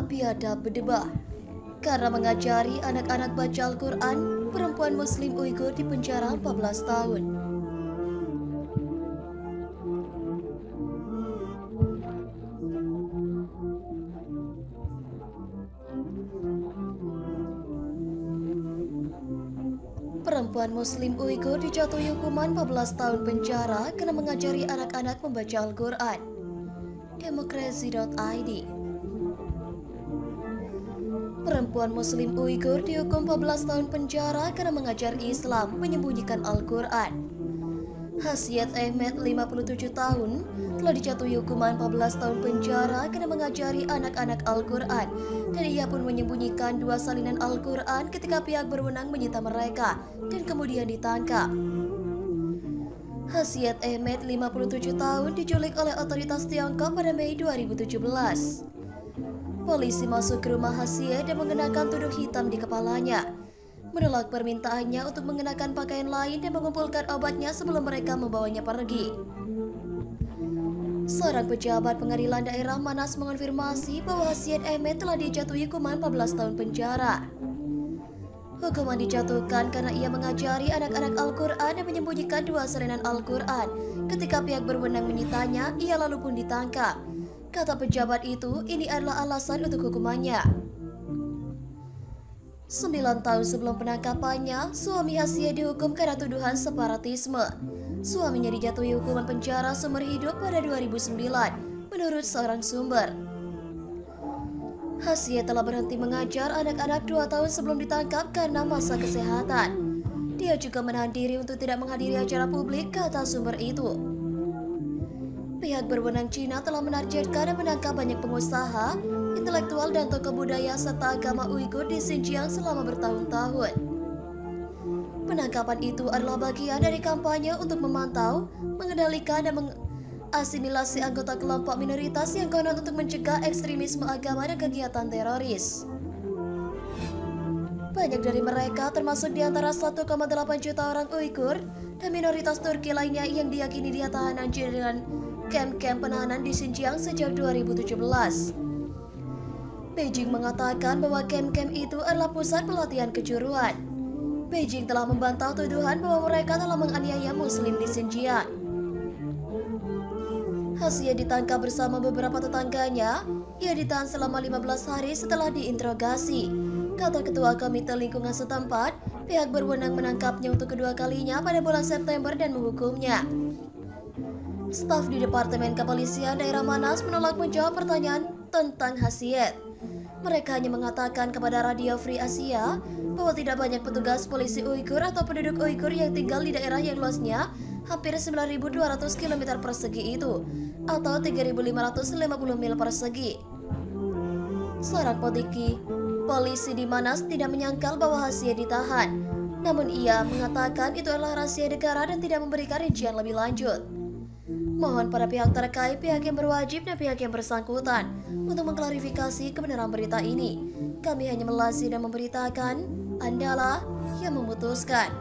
Cina biadab berdebah. Karena mengajari anak-anak baca Al-Quran, perempuan Muslim Uighur dipenjara 14 tahun. Perempuan Muslim Uighur dijatuhi hukuman 14 tahun penjara karena mengajari anak-anak membaca Al-Quran. Demokrasi.id. Perempuan Muslim Uighur dihukum 14 tahun penjara karena mengajar Islam menyembunyikan Al-Quran. Hasiyat Ahmed, 57 tahun, telah dijatuhi hukuman 14 tahun penjara karena mengajari anak-anak Al-Quran, dan ia pun menyembunyikan 2 salinan Al-Quran ketika pihak berwenang menyita mereka dan kemudian ditangkap. Hasiyat Ahmed, 57 tahun, diculik oleh otoritas Tiongkok pada Mei 2017. Polisi masuk ke rumah Hasiyat dan mengenakan tudung hitam di kepalanya, menolak permintaannya untuk mengenakan pakaian lain dan mengumpulkan obatnya sebelum mereka membawanya pergi. Seorang pejabat pengadilan daerah Manas mengonfirmasi bahwa Hasiyat Ahmed telah dijatuhi hukuman 14 tahun penjara. Hukuman dijatuhkan karena ia mengajari anak-anak Al-Quran dan menyembunyikan 2 salinan Al-Quran. Ketika pihak berwenang menyitanya, ia lalu pun ditangkap. Kata pejabat itu, ini adalah alasan untuk hukumannya. 9 tahun sebelum penangkapannya, suami Hasiyat dihukum karena tuduhan separatisme. Suaminya dijatuhi hukuman penjara seumur hidup pada 2009, menurut seorang sumber. Hasiyat telah berhenti mengajar anak-anak 2 tahun sebelum ditangkap karena masalah kesehatan. Dia juga menahan diri untuk tidak menghadiri acara publik, kata sumber itu. Pihak berwenang Cina telah menargetkan dan menangkap banyak pengusaha, intelektual dan tokoh budaya serta agama Uighur di Xinjiang selama bertahun-tahun. Penangkapan itu adalah bagian dari kampanye untuk memantau, mengendalikan dan mengasimilasi anggota kelompok minoritas yang konon untuk mencegah ekstremisme agama dan kegiatan teroris. Banyak dari mereka, termasuk di antara 1,8 juta orang Uighur dan minoritas Turki lainnya yang diyakini dia tahanan dengan kamp-kamp penahanan di Xinjiang sejak 2017. Beijing mengatakan bahwa kamp-kamp itu adalah pusat pelatihan kejuruan. Beijing telah membantah tuduhan bahwa mereka telah menganiaya Muslim di Xinjiang. Hasiyat ditangkap bersama beberapa tetangganya. Ia ditahan selama 15 hari setelah diinterogasi. Kata Ketua Komite Lingkungan setempat, pihak berwenang menangkapnya untuk kedua kalinya pada bulan September dan menghukumnya. Staf di Departemen Kepolisian Daerah Manas menolak menjawab pertanyaan tentang Hasiyat. Mereka hanya mengatakan kepada Radio Free Asia bahwa tidak banyak petugas polisi Uighur atau penduduk Uighur yang tinggal di daerah yang luasnya hampir 9.200 km persegi itu, atau 3.550 mil persegi. Seorang polisi di Manas tidak menyangkal bahwa Hasiyat ditahan, namun ia mengatakan itu adalah rahasia negara dan tidak memberikan rincian lebih lanjut. Mohon pada pihak terkait, pihak yang berwajib dan pihak yang bersangkutan untuk mengklarifikasi kebenaran berita ini. Kami hanya melasi dan memberitakan, Andalah yang memutuskan.